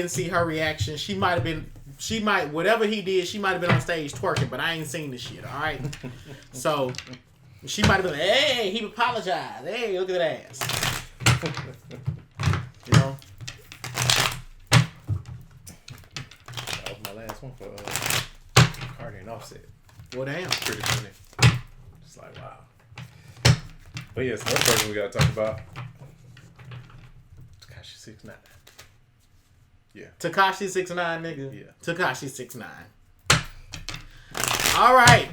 didn't see her reaction. She might, whatever he did, she might have been on stage twerking, but I ain't seen the shit, all right? So, she might have been like, hey, he apologized. Hey, look at that ass. You know? That was my last one for Cardi and Offset. Well, damn. Pretty funny. Just like, wow. But yes, another person we gotta talk about. Tekashi 6ix9ine. Yeah. Tekashi 6ix9ine, nigga. Yeah. Tekashi 6ix9ine. All right.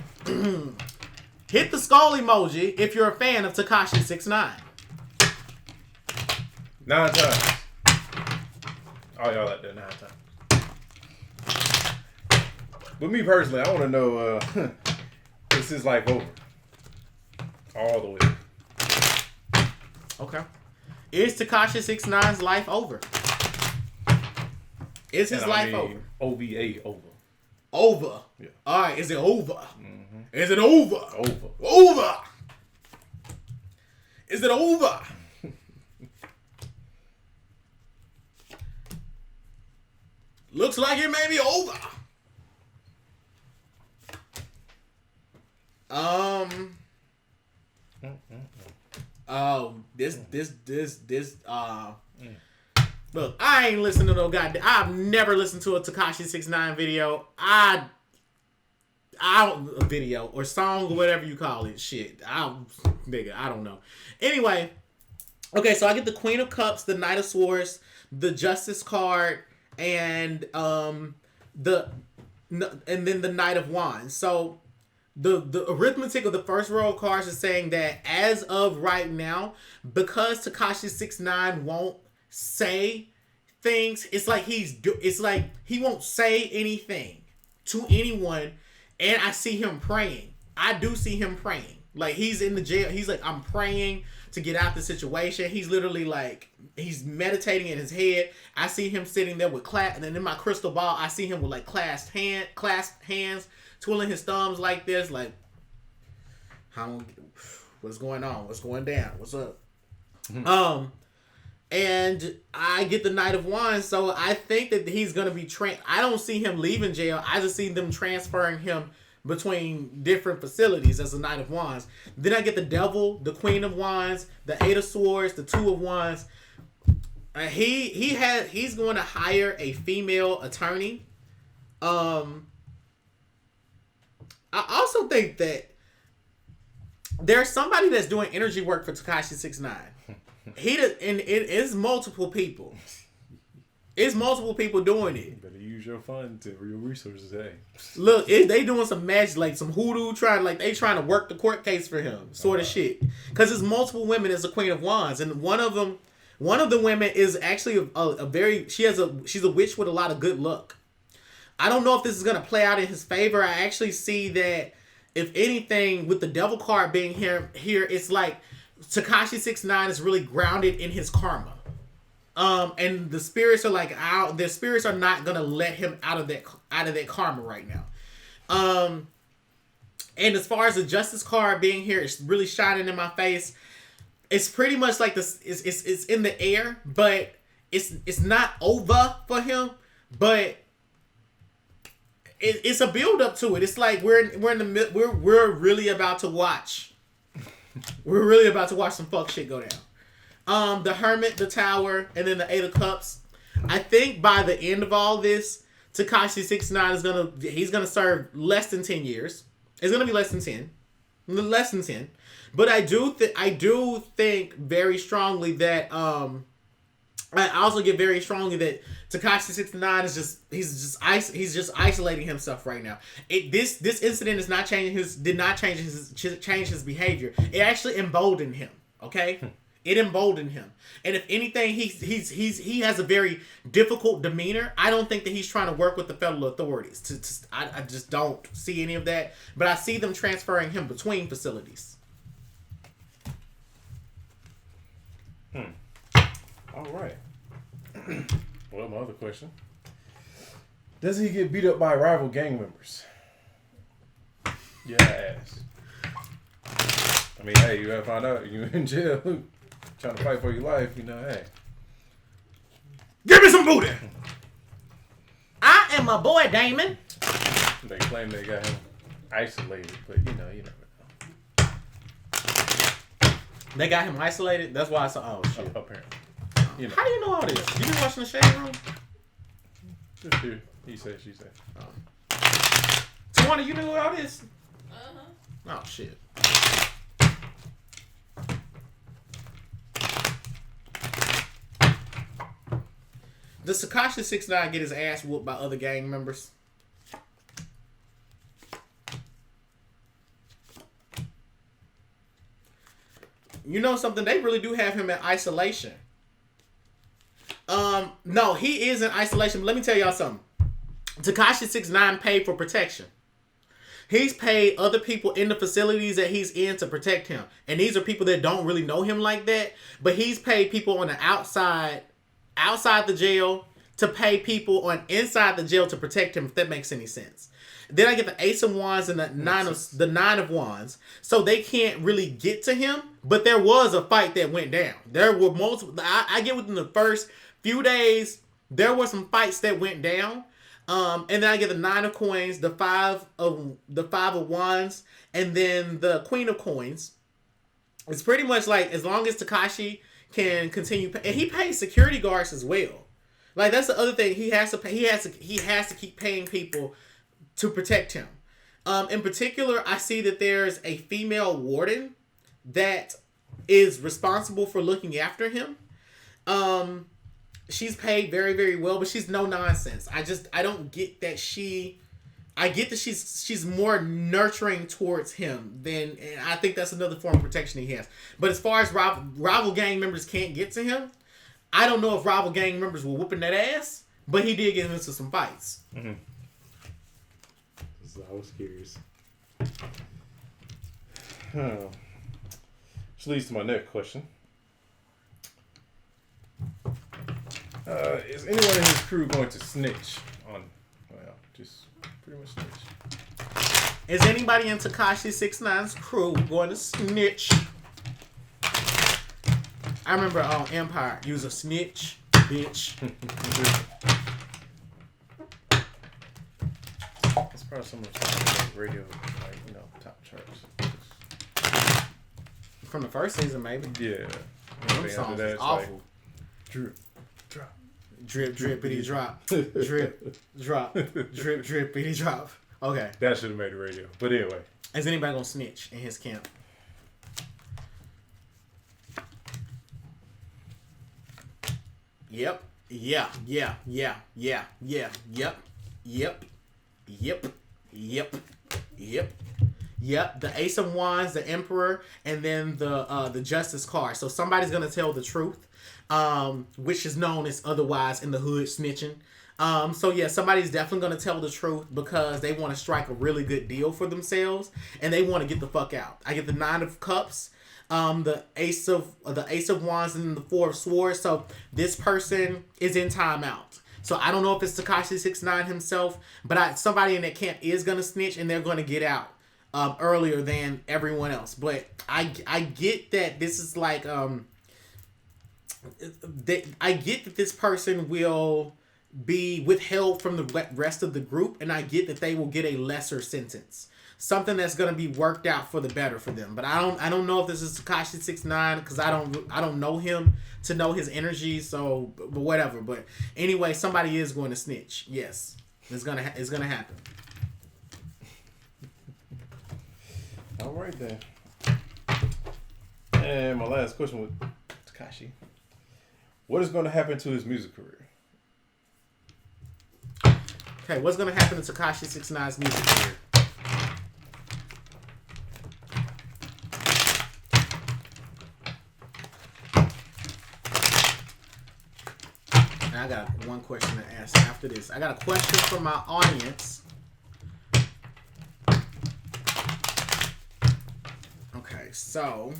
Hit the skull emoji if you're a fan of Tekashi 6ix9ine. 9 times. All y'all out there 9 times. But me personally, I want to know, is his life over? All the way. Okay. Is Tekashi 6ix9ine's life over? Is his life over? OVA over. Over. Yeah. All right. Is it over? Mm-hmm. Is it over? Over. Over. Is it over? Looks like it may be over. Look, I ain't listening to no goddamn. I've never listened to a Tekashi 6ix9ine video. A video or song or whatever you call it. Shit, I don't know. Anyway, okay, so I get the Queen of Cups, the Knight of Swords, the Justice card, and then the Knight of Wands. So the arithmetic of the first row of cards is saying that as of right now, because Tekashi 6ix9ine won't say things, it's like he won't say anything to anyone, and I see him praying. I do see him praying. Like, he's in the jail. He's like, I'm praying to get out the situation. He's literally like, he's meditating in his head. I see him sitting there with and then in my crystal ball, I see him with like clasped hands, twirling his thumbs like this, like, what's going on? What's going down? What's up? And I get the Knight of Wands, so I think that he's gonna be I don't see him leaving jail. I just see them transferring him between different facilities as the Knight of Wands. Then I get the Devil, the Queen of Wands, the Eight of Swords, the Two of Wands. He's going to hire a female attorney. I also think that there's somebody that's doing energy work for Tekashi 6ix9ine. And it is multiple people. It's multiple people doing it. You better use your fund to your resources, hey. Look, they doing some magic, like some hoodoo, they trying to work the court case for him, sort of shit. Because there's multiple women as the Queen of Wands, and one of the women is actually she's a witch with a lot of good luck. I don't know if this is gonna play out in his favor. I actually see that, if anything, with the Devil card being here, it's like Tekashi 6ix9ine is really grounded in his karma. And the spirits are like out. The spirits are not gonna let him out of that karma right now. And as far as the Justice card being here, it's really shining in my face. It's pretty much like this. It's in the air, but it's not over for him. But it's a build up to it. It's like we're really about to watch. We're really about to watch some fuck shit go down. The Hermit, the Tower, and then the Eight of Cups. I think by the end of all this, Tekashi 6ix9ine he's gonna serve less than 10 years. It's gonna be less than 10. But I do think very strongly that I also get very strongly that Tekashi 6ix9ine is he's just isolating himself right now. This incident is not changing change his behavior. It actually emboldened him. Okay. It emboldened him, and if anything, he has a very difficult demeanor. I don't think that he's trying to work with the federal authorities. I just don't see any of that. But I see them transferring him between facilities. All right. Well, my other question: does he get beat up by rival gang members? Yeah, I ask. I mean, hey, you gotta find out you in jail. Trying to fight for your life, hey. Give me some booty. my boy Damon. They claim they got him isolated, but you never know. They got him isolated? That's why I saw, oh shit. Apparently. How do you know all this? You been watching the Shade Room? Just here. He said, she said. Tawana, you knew all this? Oh shit. Does Tekashi 6ix9ine get his ass whooped by other gang members? You know something? They really do have him in isolation. No, he is in isolation. But let me tell y'all something. Tekashi 6ix9ine paid for protection. He's paid other people in the facilities that he's in to protect him. And these are people that don't really know him like that. But he's paid people on the outside the jail to pay people on inside the jail to protect him, if that makes any sense. Then I get the Ace of Wands and the Nine of Wands. So they can't really get to him. But there was a fight that went down. There were multiple. I get within the first few days, there were some fights that went down. And then I get the Nine of Coins, the Five of Wands, and then the Queen of Coins. It's pretty much like as long as Tekashi can continue, and he pays security guards as well. Like that's the other thing, he has to pay. He has to keep paying people to protect him. In particular, I see that there's a female warden that is responsible for looking after him. She's paid very, very well, but she's no nonsense. I don't get that I get that she's more nurturing towards him and I think that's another form of protection he has. But as far as rival gang members can't get to him, I don't know if rival gang members were whooping that ass, but he did get into some fights. Mm-hmm. I was curious. Which leads to my next question. Is anyone in his crew going to snitch on, just pretty much snitch? Is anybody in Tekashi 6ix9ine's crew going to snitch? I remember on Empire, he was a snitch, bitch. It's probably some of the radio, top charts. From the first season, maybe. Yeah. Them songs is awful. Like, drip, drop. Drip, drippity drop. Drip, drop. Drip, drippity drop. Okay. That should have made the radio. But anyway. Is anybody gonna snitch in his camp? Yep. Yeah. Yep. The Ace of Wands, the Emperor, and then the Justice card. So somebody's gonna tell the truth, which is known as otherwise in the hood snitching. So yeah, somebody's definitely gonna tell the truth because they want to strike a really good deal for themselves and they want to get the fuck out. I get the Nine of Cups, the Ace of Wands, and the Four of Swords. So this person is in timeout. So I don't know if it's Tekashi 6ix9ine himself, but somebody in that camp is gonna snitch and they're gonna get out earlier than everyone else. But I get that this is like I get that this person will be withheld from the rest of the group, and I get that they will get a lesser sentence, something that's gonna be worked out for the better for them. But I don't know if this is Tekashi 6ix9ine because I don't know him to know his energy. So, but whatever. But anyway, somebody is going to snitch. Yes, it's gonna happen. All right then. And my last question with Tekashi: what is going to happen to his music career? Okay, what's going to happen to Tekashi 6ix9ine's music career? And I got one question to ask after this. I got a question from my audience. Okay, so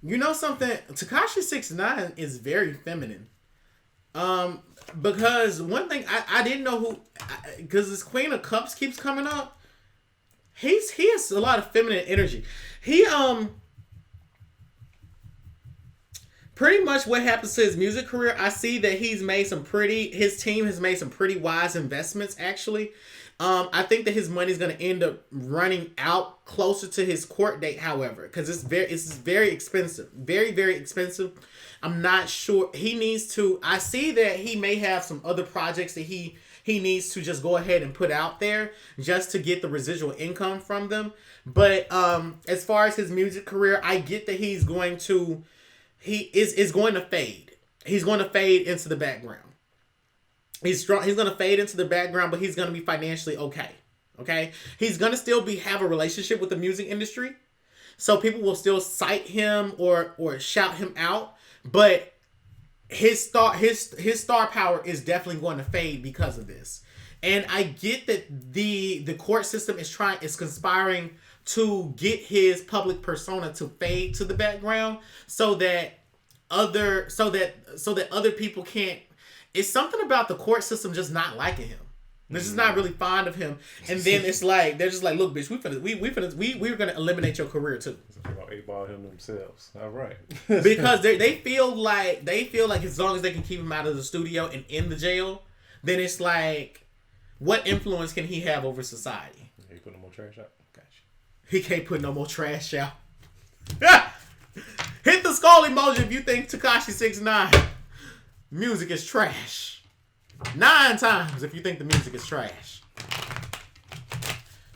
you know something? Tekashi 6ix9ine is very feminine. Because one thing I didn't know who, because this Queen of Cups keeps coming up. He has a lot of feminine energy. He pretty much what happens to his music career, I see that his team has made some pretty wise investments, actually. I think that his money's going to end up running out closer to his court date, however, because it's very expensive. Very, very expensive. I'm not sure. I see that he may have some other projects that he needs to just go ahead and put out there just to get the residual income from them. But as far as his music career, I get that he's going to fade. He's going to fade into the background. He's going to fade into the background, but he's going to be financially okay. Okay? He's going to still have a relationship with the music industry. So people will still cite him or shout him out, but his star power is definitely going to fade because of this. And I get that the court system is conspiring to get his public persona to fade to the background so that other people can't. It's something about the court system just not liking him. They're just not really fond of him. And then it's like they're just like, look, bitch, we're gonna eliminate your career too. They bought him themselves. All right. Because they feel like as long as they can keep him out of the studio and in the jail, then it's like, what influence can he have over society? He put no more trash out. Gotcha. He can't put no more trash out. Hit the skull emoji if you think Tekashi 6ix9ine music is trash. 9 times if you think the music is trash.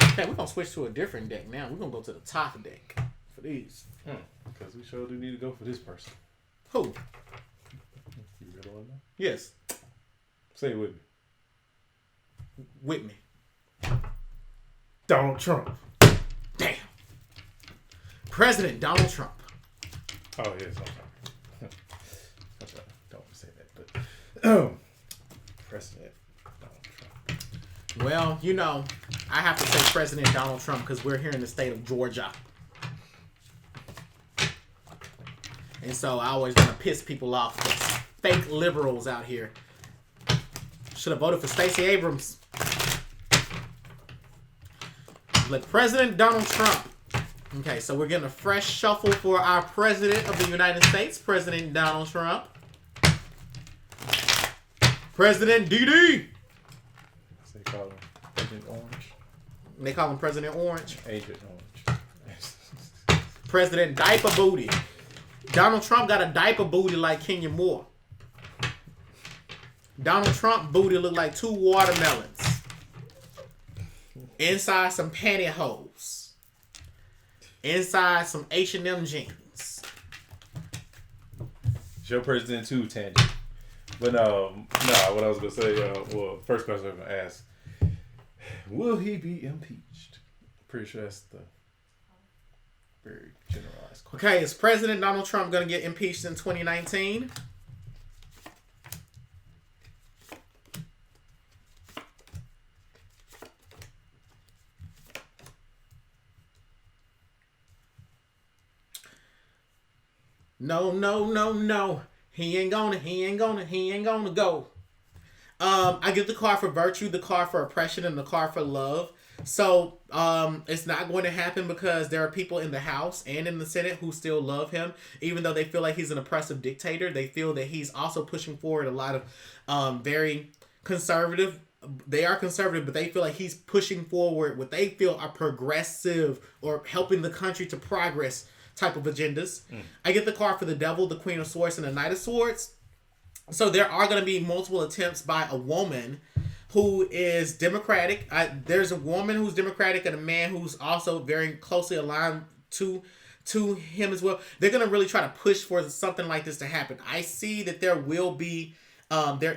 Okay, we're gonna switch to a different deck now. We're gonna go to the top deck for these. Because we sure do need to go for this person. Who? You really want to know? Yes. Say it with me. With me. Donald Trump. Damn. President Donald Trump. Oh, yes, I'm sorry. Don't want to say that, but President Donald Trump. Well, you know, I have to say President Donald Trump because we're here in the state of Georgia. And so I always want to piss people off. Fake liberals out here. Should have voted for Stacey Abrams. Like President Donald Trump. Okay, so we're getting a fresh shuffle for our President of the United States, President Donald Trump. President Diddy. They call him Agent Orange. They call him President Orange. Agent Orange. President Diaper Booty. Donald Trump got a diaper booty like Kenya Moore. Donald Trump booty look like 2 watermelons. Inside some pantyhose. Inside some H&M jeans. It's your president too, Tangent. But what I was gonna say, first question I'm gonna ask: will he be impeached? Pretty sure that's the very generalized question. Okay, is President Donald Trump gonna get impeached in 2019? No. He ain't gonna go. I get the card for virtue, the card for oppression, and the card for love. So it's not going to happen because there are people in the House and in the Senate who still love him, even though they feel like he's an oppressive dictator. They feel that he's also pushing forward a lot of very conservative. They are conservative, but they feel like he's pushing forward what they feel are progressive or helping the country to progress type of agendas. I get the card for the devil, the Queen of Swords, and the Knight of Swords. So there are going to be multiple attempts by a woman who is Democratic. There's a woman who's Democratic and a man who's also very closely aligned to him as well. They're going to really try to push for something like this to happen. I see that there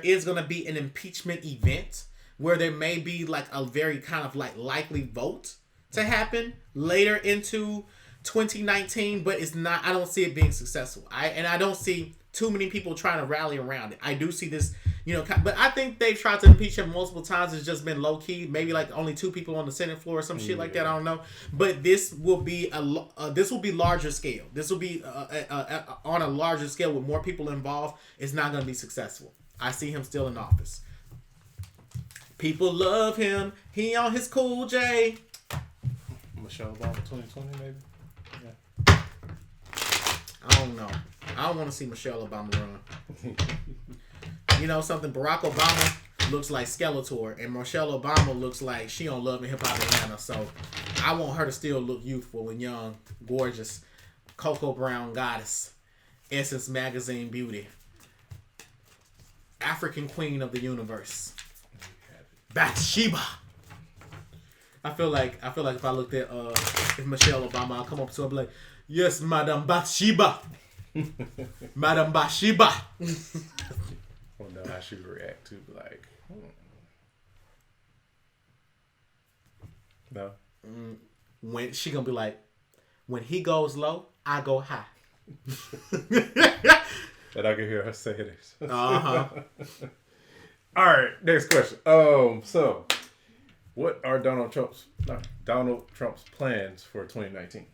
is going to be an impeachment event where there may be like a very kind of like likely vote to happen later into 2019, but it's not. I don't see it being successful. I don't see too many people trying to rally around it. I do see this, but I think they've tried to impeach him multiple times. It's just been low key. Maybe like only 2 people on the Senate floor or some shit like that. I don't know. But this will be larger scale. This will be on a larger scale with more people involved. It's not going to be successful. I see him still in office. People love him. He on his Cool J. Michelle Obama 2020 maybe. I don't know. I don't want to see Michelle Obama run. You know something? Barack Obama looks like Skeletor, and Michelle Obama looks like she on Love and Hip Hop Atlanta. So I want her to still look youthful and young, gorgeous, Cocoa Brown goddess, Essence Magazine beauty, African queen of the universe, Bathsheba. I feel like if I looked at if Michelle Obama, I'll come up to her and be like, yes, Madam Bathsheba. Madam Bathsheba. I don't know how she would react to like, no. When she gonna be like, when he goes low, I go high. That I can hear her say this. Uh-huh. All right, next question. So what are Donald Trump's plans for 2019?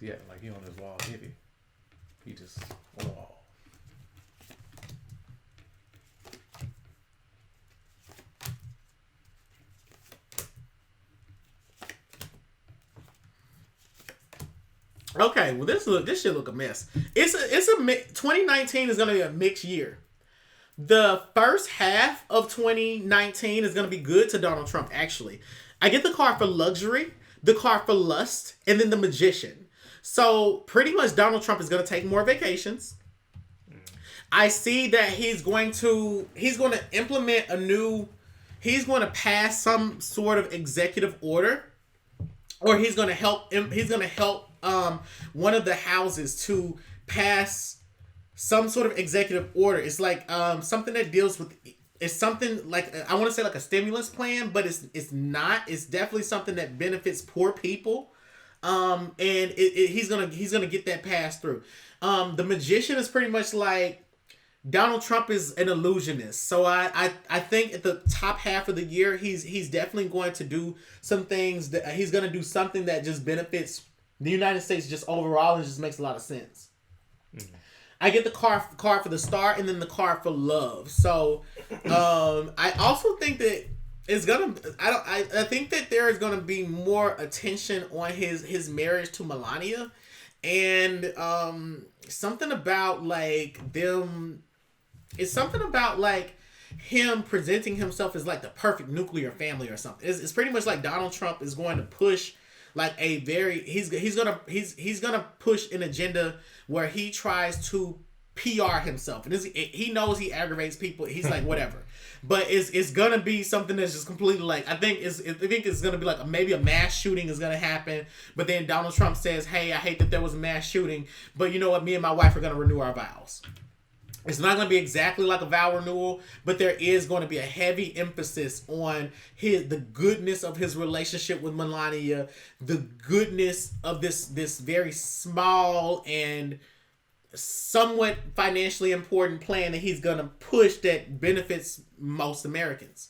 Yeah, like he on his wall heavy. He just on the wall. Okay, well this should look a mess. It's a 2019 is gonna be a mixed year. The first half of 2019 is gonna be good to Donald Trump. Actually, I get the card for luxury, the card for lust, and then the Magician. So pretty much Donald Trump is gonna take more vacations. I see that he's going to implement he's going to pass some sort of executive order, or he's going to help one of the houses to pass some sort of executive order. It's like something that deals with, it's something like, I want to say like a stimulus plan, but it's not. It's definitely something that benefits poor people. And he's gonna get that passed through. The Magician is pretty much like, Donald Trump is an illusionist. So I think at the top half of the year, he's definitely going to do some things that he's going to do something that just benefits the United States just overall, and just makes a lot of sense. Mm-hmm. I get the card for the star, and then the card for love. So I also think that it's gonna. I think that there is gonna be more attention on his marriage to Melania, and something about like them. It's something about like him presenting himself as like the perfect nuclear family or something. It's pretty much like Donald Trump is going to push like a very he's gonna push an agenda where he tries to PR himself, and he knows he aggravates people. He's like whatever, but it's gonna be something that's just completely like I think it's gonna be like maybe a mass shooting is gonna happen, but then Donald Trump says, "Hey, I hate that there was a mass shooting, but you know what? Me and my wife are gonna renew our vows." It's not going to be exactly like a vow renewal, but there is going to be a heavy emphasis on the goodness of his relationship with Melania, the goodness of this very small and somewhat financially important plan that he's going to push that benefits most Americans.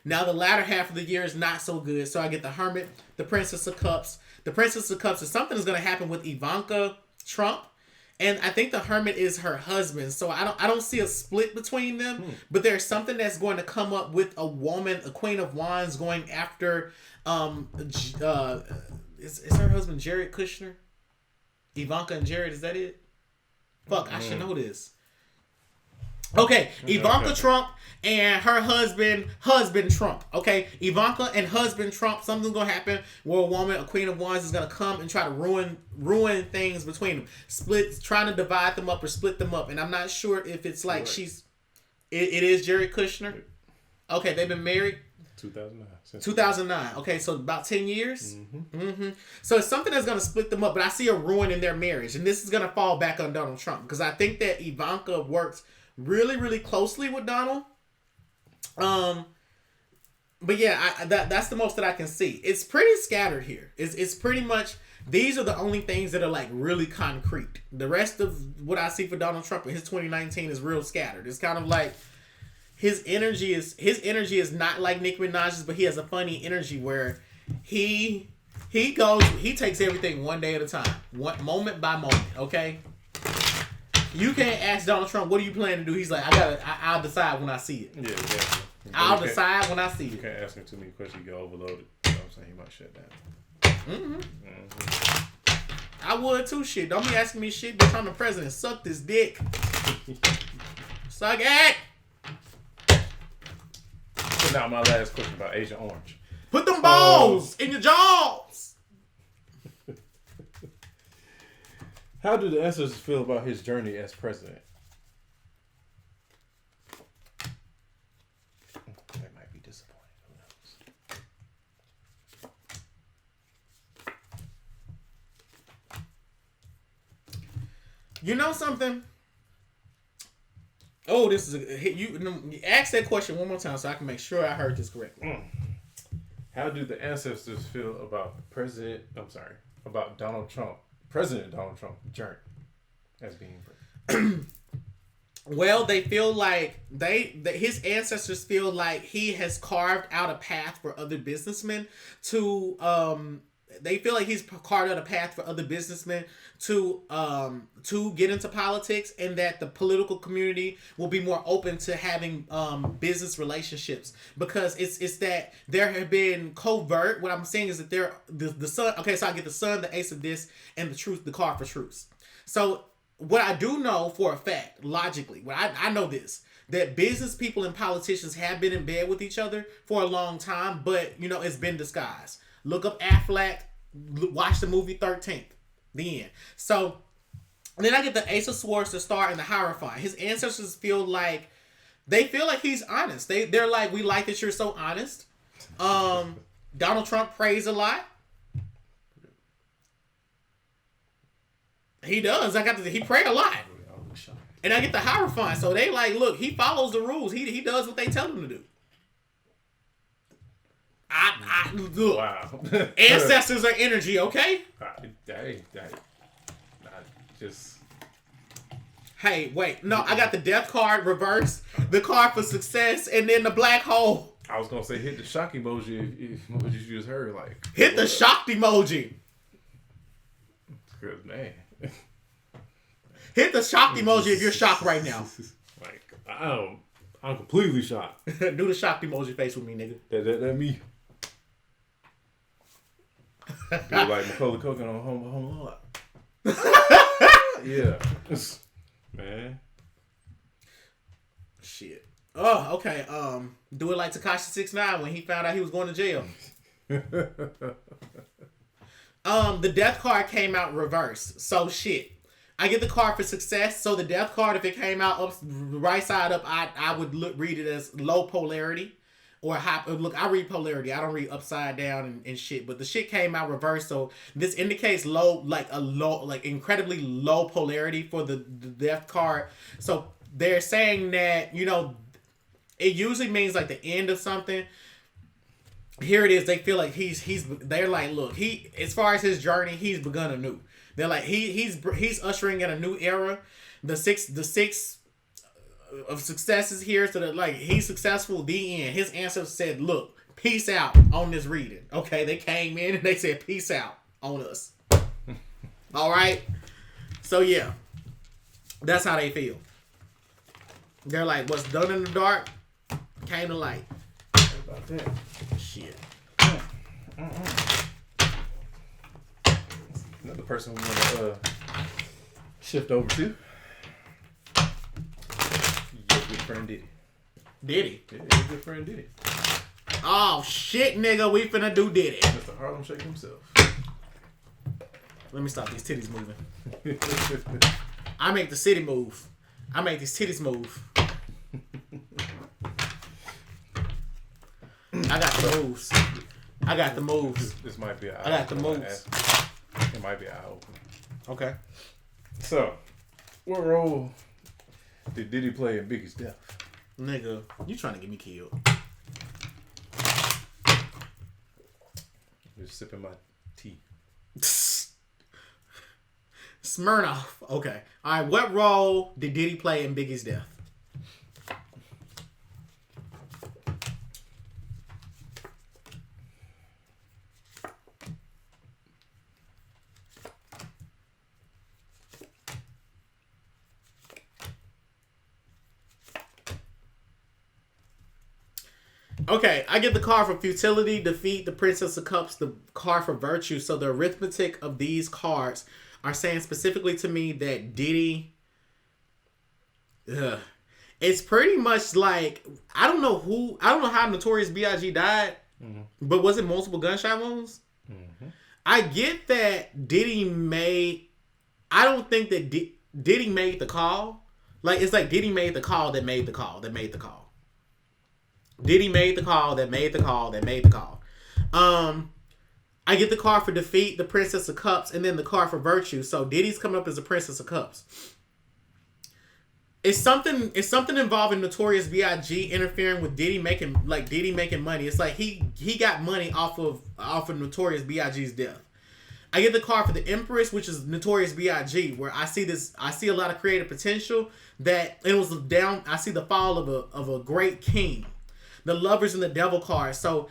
Now, the latter half of the year is not so good, so I get the Hermit, the Princess of Cups. The Princess of Cups is something that's going to happen with Ivanka Trump. And I think the Hermit is her husband, so I don't see a split between them. But there's something that's going to come up with a woman, a Queen of Wands, going after is her husband Jared Kushner? Ivanka and Jared, is that it? Fuck, I should know this. Okay, Ivanka Trump and her husband Trump. Okay, Ivanka and husband Trump. Something's gonna happen where a woman, a Queen of Wands, is gonna come and try to ruin things between them, trying to divide them up or split them up. And I'm not sure if it's like it is Jared Kushner. Okay, they've been married 2009. 2009. Okay, so about 10 years. Mm-hmm. So it's something that's gonna split them up. But I see a ruin in their marriage, and this is gonna fall back on Donald Trump because I think that Ivanka works really, really closely with Donald. But yeah, that's the most that I can see. It's pretty scattered here. It's pretty much, these are the only things that are like really concrete. The rest of what I see for Donald Trump in his 2019 is real scattered. It's kind of like his energy is not like Nicki Minaj's, but he has a funny energy where he takes everything one day at a time, one moment by moment. Okay. You can't ask Donald Trump, what do you plan to do? He's like, I'll decide when I see it. Yeah, exactly. I'll decide when I see it. You can't ask him too many questions, you get overloaded. You know what I'm saying? He might shut down. I would too. Shit, don't be asking me shit. Bitch, I'm the president. Suck this dick. Suck it. So now my last question about Agent Orange. Put them balls in your jaws. How do the ancestors feel about his journey as president? That might be disappointing. Who knows? You know something? Oh, this is you ask that question one more time so I can make sure I heard this correctly. How do the ancestors feel about about Donald Trump, President Donald Trump's journey as being president? Well, they feel like his ancestors feel like he has carved out a path for other businessmen to they feel like he's carved out a path for other businessmen to get into politics, and that the political community will be more open to having business relationships, because it's that there have been covert. What I'm saying is that the sun. Okay, so I get the sun, the ace of this, and the truth, the card for truths. So what I do know for a fact, logically, I know this, that business people and politicians have been in bed with each other for a long time, but it's been disguised. Look up Affleck, watch the movie 13th, the end. So then I get the Ace of Swords to start in the Hierophant. His ancestors feel like he's honest. They're like, we like that you're so honest. Donald Trump prays a lot. He does. He pray a lot. And I get the Hierophant. So they like, look, he follows the rules. He does what they tell him to do. Look. Wow. Ancestors are energy, okay? Hey, wait. No, I got the death card reversed, the card for success, and then the black hole. I was gonna say hit the shock emoji if what you just heard. Like hit the shocked emoji. Good man. Hit the shocked emoji if you're shocked right now. Like I'm completely shocked. Do the shocked emoji face with me, nigga. That me. Feel like Macaulay Culkin on Home Alone. Yeah, man. Shit. Oh, okay. Do it like Tekashi 6ix9ine when he found out he was going to jail. The death card came out reversed. So shit. I get the card for success. So the death card, if it came out right side up, I would read it as low polarity. Or high. Look, I read polarity. I don't read upside down and shit. But the shit came out reversed. So this indicates incredibly low polarity for the death card. So they're saying that, it usually means like the end of something. Here it is. They feel like they're like, look, as far as his journey, he's begun anew. They're like, he's ushering in a new era. The six of successes here, so that like he's successful, the end. His ancestors said, look, peace out on this reading. Okay, they came in and they said peace out on us. All right, so yeah, that's how they feel. They're like, what's done in the dark came to light. What about that? Shit. Another person we want to shift over to. Your good friend Diddy. Diddy? Yeah, your good friend Diddy. Oh, shit, nigga. We finna do Diddy. Mr. Harlem Shake himself. Let me stop these titties moving. I make the city move. I make these titties move. I got the moves. I got the moves. This might be I got the moves. It might be eye opener. Okay. So, what role did Diddy play in Biggie's death? Nigga, you trying to get me killed. Just sipping my tea. Smirnoff. Okay. All right. What role did Diddy play in Biggie's death? Okay, I get the card for futility, defeat, the Princess of Cups, the card for virtue. So the arithmetic of these cards are saying specifically to me that Diddy, it's pretty much like, I don't know how Notorious B.I.G. died, but was it multiple gunshot wounds? I get that Diddy made, I don't think that Diddy made the call. Like, it's like Diddy made the call that made the call that made the call. Diddy made the call that made the call that made the call. I get the card for defeat, the Princess of Cups, and then the card for virtue. So Diddy's coming up as the Princess of Cups. It's something involving Notorious B.I.G. interfering with Diddy making money. It's like he got money off of Notorious B.I.G.'s death. I get the card for the Empress, which is Notorious B.I.G., where I see a lot of creative potential. I see the fall of a great king. The Lovers and the Devil card. So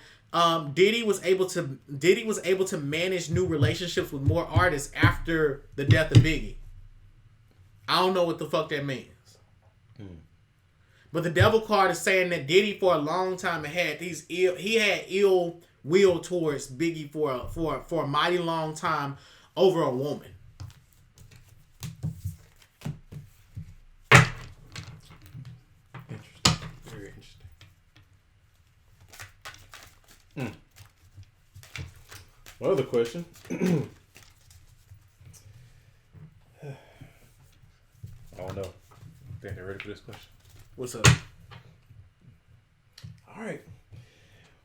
Diddy was able to manage new relationships with more artists after the death of Biggie. I don't know what the fuck that means. But the Devil card is saying that Diddy for a long time had ill will towards Biggie for a mighty long time over a woman. Interesting. Very interesting. One other question. I don't know. Think they're ready for this question? What's up? All right.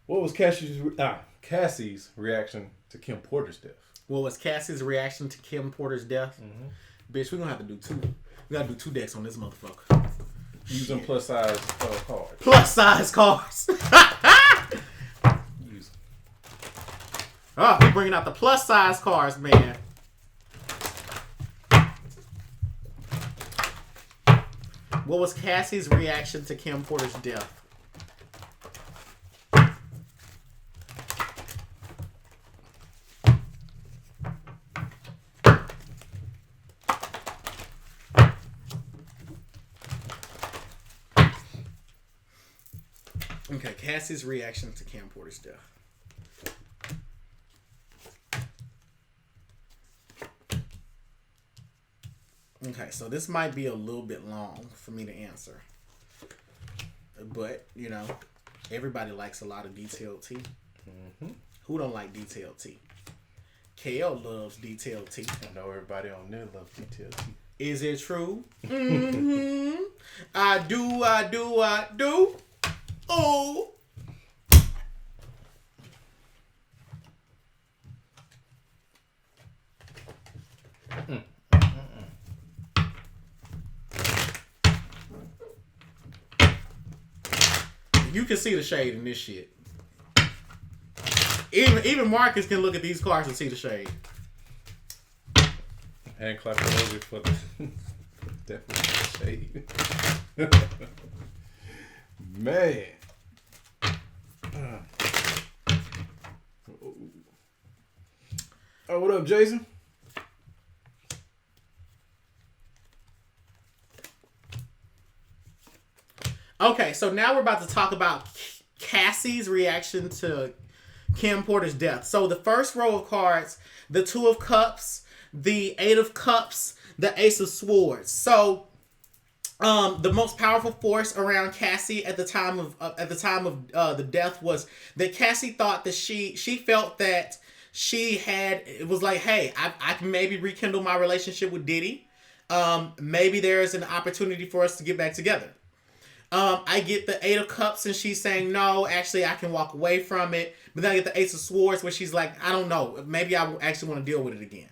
What was Cassie's reaction to Kim Porter's death? What was Cassie's reaction to Kim Porter's death? Bitch, we're gonna have to do two. We gotta do 2 decks on this motherfucker. Using plus size cards. Plus size cards. Use them. Oh, we bringing out the plus size cards, man. What was Cassie's reaction to Kim Porter's death? Okay, Cassie's reaction to Kim Porter's death. Okay, so this might be a little bit long for me to answer. But, you know, everybody likes a lot of detailed tea. Who don't like detailed tea? KL loves detailed tea. I know everybody on there loves detailed tea. Is it true? I do. Oh. You can see the shade in this shit. Even Marcus can look at these cards and see the shade. Hand clap emoji for the definitely the shade. Man. Oh, what up, Jason? Okay, so now we're about to talk about Cassie's reaction to Kim Porter's death. So the first row of cards, the 2 of Cups, the 8 of Cups, the Ace of Swords. So the most powerful force around Cassie at the time of the death was that Cassie thought that she felt that it was like, hey, I can maybe rekindle my relationship with Diddy. Maybe there's an opportunity for us to get back together. I get the 8 of Cups and she's saying, no, actually I can walk away from it. But then I get the Ace of Swords where she's like, I don't know. Maybe I actually want to deal with it again.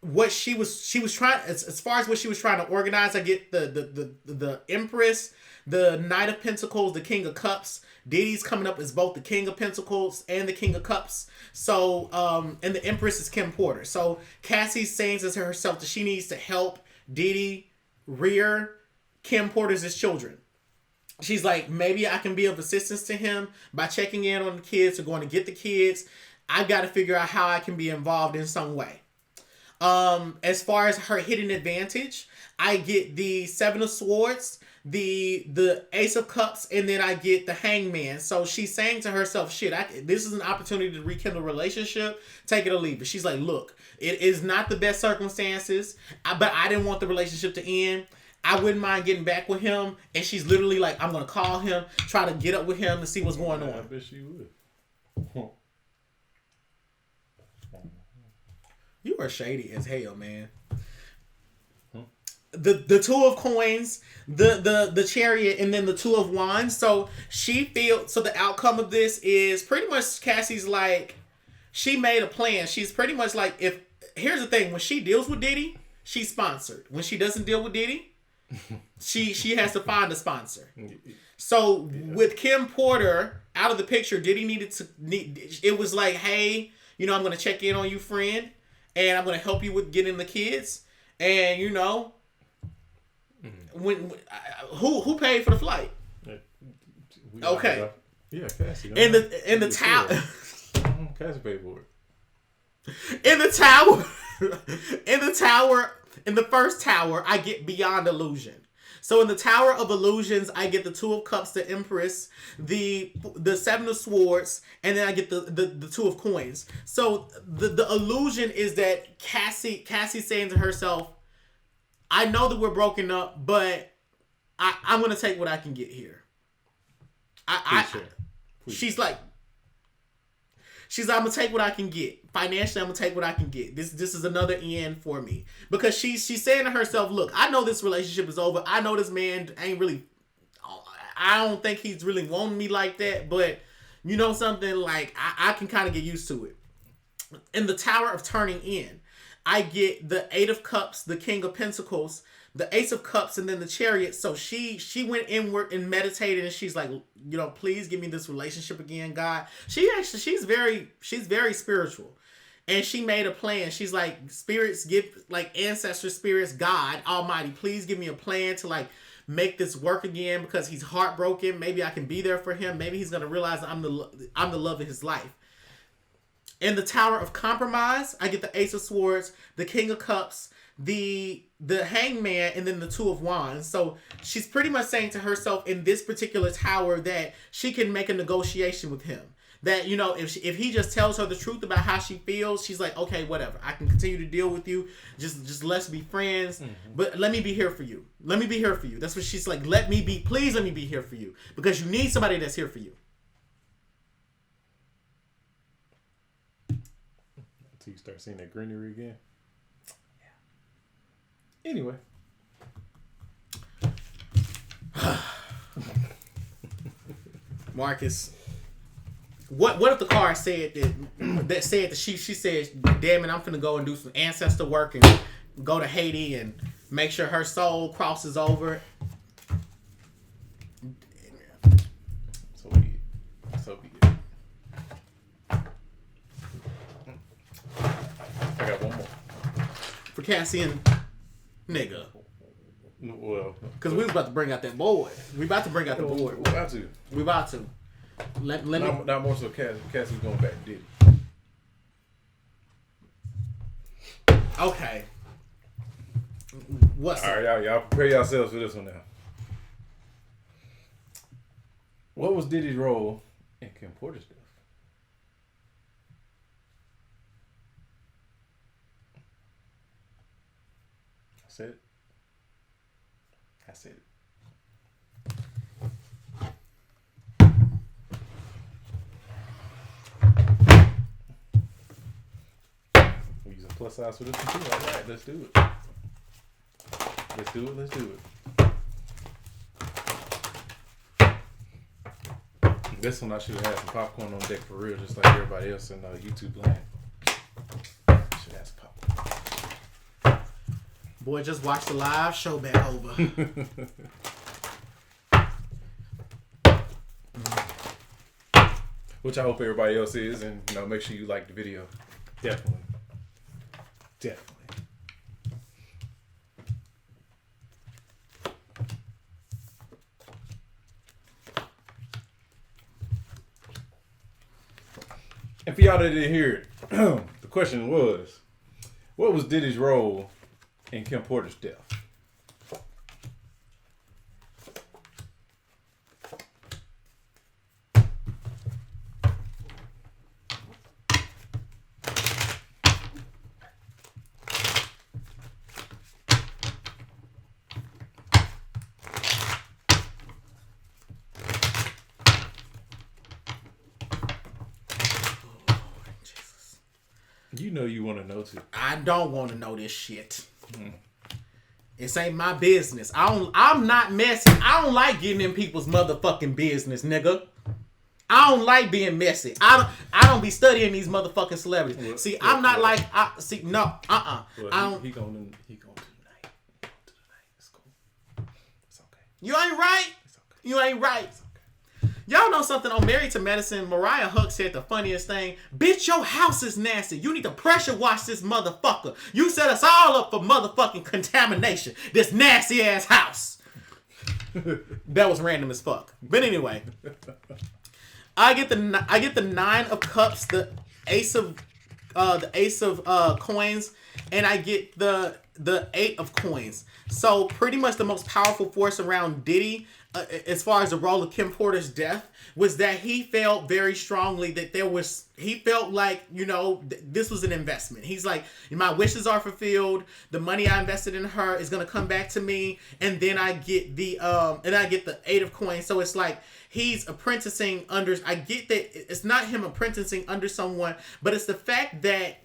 What she was trying, as far as what she was trying to organize, I get the Empress, the Knight of Pentacles, the King of Cups. Diddy's coming up as both the King of Pentacles and the King of Cups. So, and the Empress is Kim Porter. So Cassie's saying to herself that she needs to help Diddy rear Kim Porter's children. She's like, maybe I can be of assistance to him by checking in on the kids or going to get the kids. I've got to figure out how I can be involved in some way. As far as her hidden advantage, I get the Seven of Swords, the Ace of Cups, and then I get the Hangman. So she's saying to herself, shit, this is an opportunity to rekindle a relationship, take it or leave it. She's like, look, it is not the best circumstances, but I didn't want the relationship to end. I wouldn't mind getting back with him. And she's literally like, I'm going to call him, try to get up with him to see what's going on. I bet she would. You are shady as hell, man. The Two of Coins, the Chariot, and then the Two of Wands. So the outcome of this is pretty much Cassie's like, she made a plan. She's pretty much like, here's the thing, when she deals with Diddy, she's sponsored. When she doesn't deal with Diddy, she has to find a sponsor. So with Kim Porter out of the picture, Diddy it was like, hey, I'm going to check in on you, friend, and I'm going to help you with getting the kids. And, when who paid for the flight? Okay. Yeah, Cassie. In the tower. Cassie paid for it. In the first tower, I get Beyond Illusion. So in the Tower of Illusions, I get the Two of Cups, the Empress, the Seven of Swords, and then I get the Two of Coins. So the illusion is that Cassie's saying to herself, I know that we're broken up, but I'm going to take what I can get here. She's like, I'm going to take what I can get. Financially, I'm going to take what I can get. This is another end for me. Because she's saying to herself, look, I know this relationship is over. I know this man ain't really, I don't think he's really wanting me like that. But you know something? Like, I can kind of get used to it. In the Tower of Turning In, I get the Eight of Cups, the King of Pentacles, the Ace of Cups, and then the Chariot. So she went inward and meditated, and she's like, please give me this relationship again, God. She's very spiritual, and she made a plan. She's like, spirits, give, like, ancestor spirits, God Almighty, please give me a plan to like make this work again, because he's heartbroken. Maybe I can be there for him. Maybe he's gonna realize that I'm the love of his life. In the Tower of Compromise, I get the Ace of Swords, the King of Cups, the Hangman, and then the Two of Wands. So she's pretty much saying to herself in this particular tower that she can make a negotiation with him. That, if he just tells her the truth about how she feels, she's like, okay, whatever. I can continue to deal with you. Just let's be friends. Mm-hmm. But let me be here for you. Let me be here for you. That's what she's like. Please let me be here for you. Because you need somebody that's here for you. Until you start seeing that greenery again. Yeah. Anyway. Marcus, what if the card said that she said, damn it, I'm finna go and do some ancestor work and go to Haiti and make sure her soul crosses over. So be it. I got one more. For Cassie and nigga. Well, because we was about to bring out that board. We about to bring out the board. We about to. Let me. Not more so Cassie's going back to Diddy. Okay. What's all right, y'all prepare yourselves for this one now. What was Diddy's role in Kim Porter's death? I said it. We're using plus size for this one too. All right, let's do it. Let's do it. This one I should have had some popcorn on deck for real, just like everybody else in YouTube land. Should have some popcorn. Boy, just watch the live show back over. Which I hope everybody else is, and make sure you like the video. Definitely. And for y'all that didn't hear it, the question was, What was Diddy's role in Kim Porter's death? You know you want to know too. I don't want to know this shit. This ain't my business. I'm not messy. I don't like getting in people's motherfucking business, nigga. I don't like being messy. I don't be studying these motherfucking celebrities. Well, see, I'm not like no. Well, he gonna do tonight. It's cool. It's okay. You ain't right. It's okay. You ain't right. Y'all know something on Married to Medicine? Mariah Huck said the funniest thing. Bitch, your house is nasty. You need to pressure wash this motherfucker. You set us all up for motherfucking contamination. This nasty ass house. That was random as fuck. But anyway, I get the 9 of cups, the ace of coins, and I get the 8 of coins. So pretty much the most powerful force around Diddy, as far as the role of Kim Porter's death, was that he felt very strongly that he felt like, this was an investment. He's like, my wishes are fulfilled. The money I invested in her is going to come back to me. And then I get the 8 of coins. So it's like, he's apprenticing under, I get that it's not him apprenticing under someone, but it's the fact that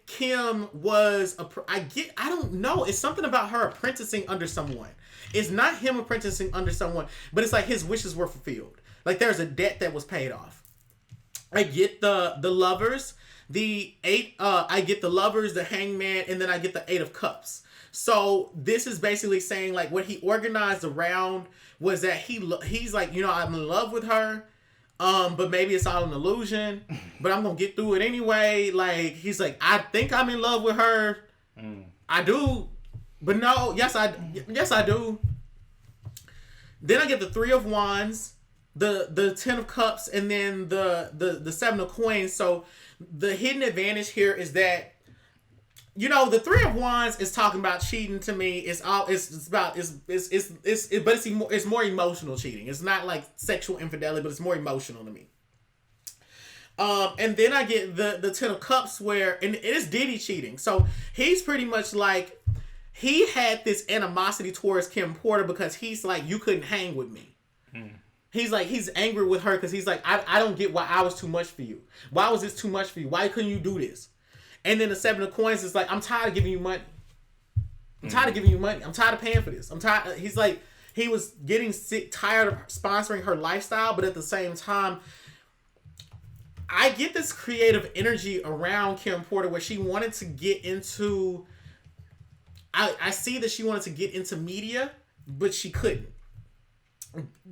Kim was I don't know. It's something about her apprenticing under someone. It's not him apprenticing under someone, but it's like his wishes were fulfilled. Like there's a debt that was paid off. I get the lovers, the 8. I get the lovers, the hangman, and then I get the 8 of cups. So this is basically saying like what he organized around was that he's like, I'm in love with her. But maybe it's all an illusion, but I'm going to get through it anyway. Like, he's like, I think I'm in love with her. I do, but no, yes, I do. Then I get the 3 of wands, the 10 of cups, and then the 7 of coins. So the hidden advantage here is that, the 3 of wands is talking about cheating to me. It's more emotional cheating. It's not like sexual infidelity, but it's more emotional to me. And then I get the 10 of cups and it is Diddy cheating. So he's pretty much like, he had this animosity towards Kim Porter because he's like, you couldn't hang with me. He's like, he's angry with her because he's like, I don't get why I was too much for you. Why was this too much for you? Why couldn't you do this? And then the 7 of coins is like, I'm tired of giving you money. I'm tired of giving you money. I'm tired of paying for this. I'm tired. He's like, he was getting tired of sponsoring her lifestyle, but at the same time, I get this creative energy around Kim Porter where she wanted to get into, I see that she wanted to get into media, but she couldn't.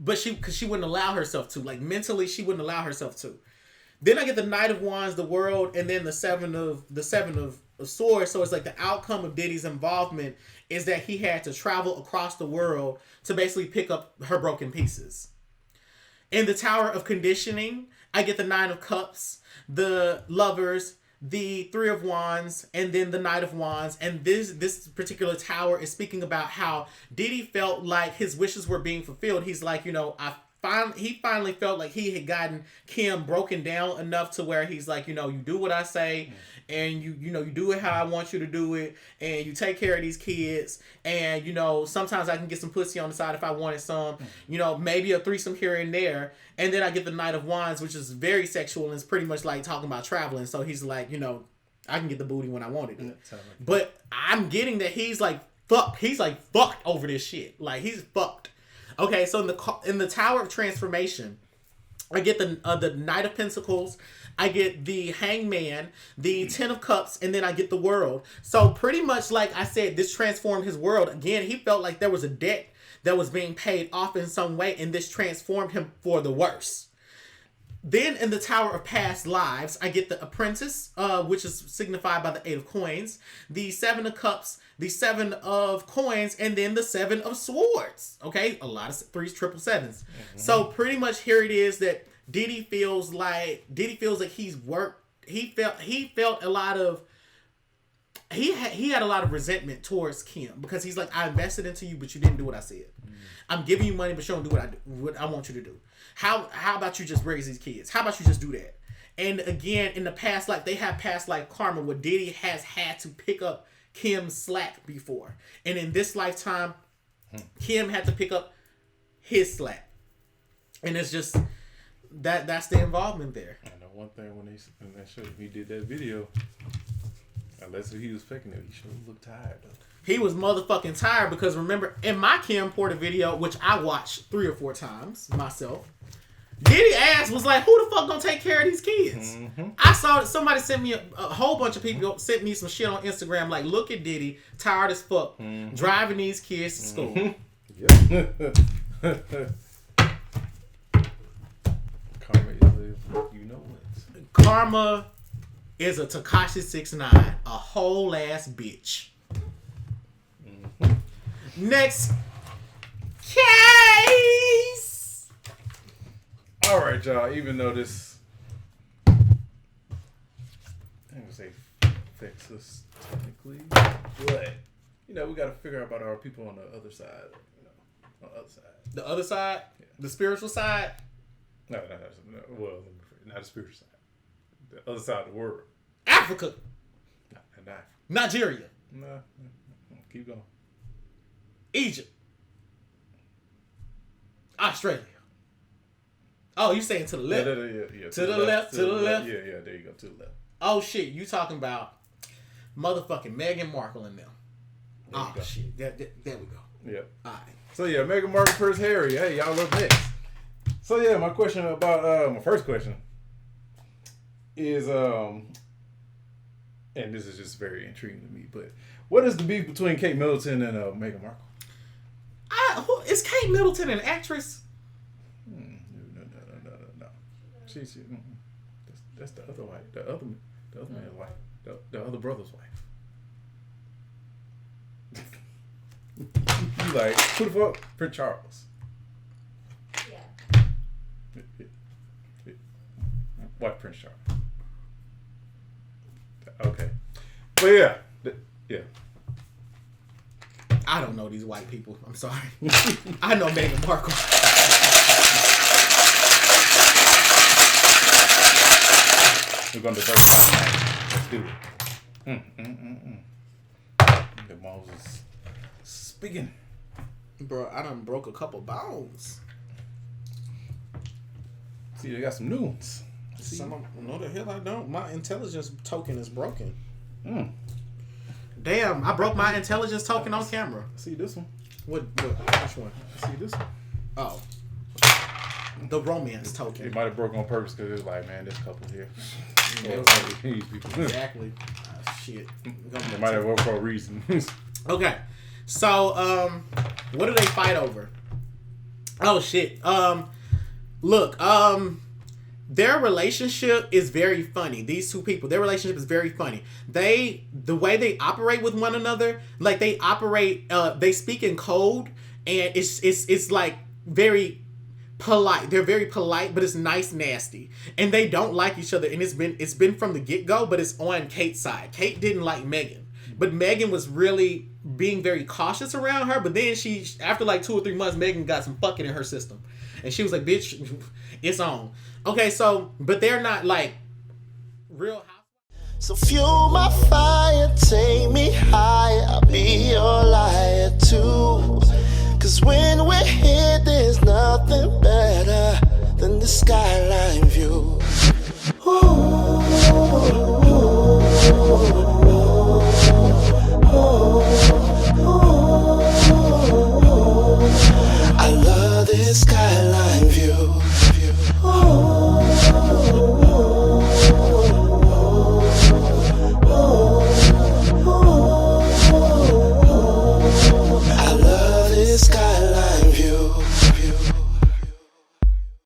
Because she wouldn't allow herself to. Like mentally, she wouldn't allow herself to. Then I get the Knight of Wands, the world, and then the seven of swords. So it's like the outcome of Diddy's involvement is that he had to travel across the world to basically pick up her broken pieces. In the Tower of Conditioning, I get the 9 of Cups, the Lovers, the 3 of Wands, and then the Knight of Wands. And this particular tower is speaking about how Diddy felt like his wishes were being fulfilled. He's like, he finally felt like he had gotten Kim broken down enough to where he's like, you do what I say, and you do it how I want you to do it, and you take care of these kids, and sometimes I can get some pussy on the side if I wanted some, maybe a threesome here and there. And then I get the Knight of Wands, which is very sexual and it's pretty much like talking about traveling. So he's like, I can get the booty when I wanted it. But I'm getting that he's like fucked. He's like fucked over this shit. Like he's fucked. Okay, so in the Tower of Transformation, I get the Knight of Pentacles, I get the Hangman, the 10 of Cups, and then I get the World. So pretty much like I said, this transformed his world. Again, he felt like there was a debt that was being paid off in some way, and this transformed him for the worse. Then in the Tower of Past Lives, I get the Apprentice, which is signified by the 8 of Coins, the 7 of Cups, the 7 of Coins, and then the 7 of Swords. Okay, a lot of 3s, 777s. Mm-hmm. So pretty much here it is that Diddy feels like he's worked. He felt a lot of he had a lot of resentment towards Kim because he's like, I invested into you, but you didn't do what I said. I'm giving you money, but you don't do what I want you to do. How about you just raise these kids? How about you just do that? And again, in the past life, they have past life karma where Diddy has had to pick up Kim's slack before. And in this lifetime, Kim had to pick his slack. And it's just that's the involvement there. I know one thing when he did that video, unless he was faking it, he should have looked tired though. He was motherfucking tired because remember, in my Kim Porter video, which I watched 3 or 4 times myself, Diddy ass was like, who the fuck gonna take care of these kids? Mm-hmm. I saw somebody sent me a whole bunch of people sent me some shit on Instagram like, look at Diddy, tired as fuck, driving these kids to school. Yep. Karma is you know what. Karma is a Tekashi 6ix9ine, a whole ass bitch. Next case. All right, y'all. Even though this, I'm gonna say affects us technically, but we got to figure out about our people on the other side. On the other side. The other side, yeah. The spiritual side. No. Well, not the spiritual side. The other side of the world. Africa. Not Africa. Nigeria. No. Keep going. Egypt. Australia. Oh, you saying to the left? Yeah. To the left. Yeah, there you go. To the left. Oh, shit. You talking about motherfucking Meghan Markle and them. Oh, shit. There we go. Yep. All right. So, yeah, Meghan Markle, Prince Harry. Hey, y'all up next. So, yeah, my question about, my first question is, and this is just very intriguing to me, but what is the beef between Kate Middleton and Meghan Markle? Is Kate Middleton an actress? No. She's that's the other wife, the other man's wife, the other brother's wife. You like who the fuck? Prince Charles. Yeah. What Prince Charles? Okay, but yeah. I don't know these white people. I'm sorry. I know Meghan Markle. We're gonna diversify. Let's do it. The Moses speaking. Bro, I done broke a couple bones. See, they got some new ones. No, the hell I don't. My intelligence token is broken. Damn, I broke my intelligence token on camera. See this one? Which one? See this one? Oh. The romance token. It might have broke on purpose because it was like, man, this couple here. Exactly. Shit. They might have worked for a reason. Okay. So, what do they fight over? Oh, shit. Look, their relationship is very funny. These two people, their relationship is very funny. The way they operate with one another, like they operate, they speak in code, and it's like very polite. They're very polite, but it's nice, nasty, and they don't like each other. And it's been from the get go, but it's on Kate's side. Kate didn't like Meghan, but Meghan was really being very cautious around her. But then after like 2 or 3 months, Meghan got some fucking in her system, and she was like, "Bitch, it's on." Okay, so, but they're not like real housewives. So fuel my fire, take me higher, I'll be your liar too. Cause when we're here, there's nothing better than the skyline.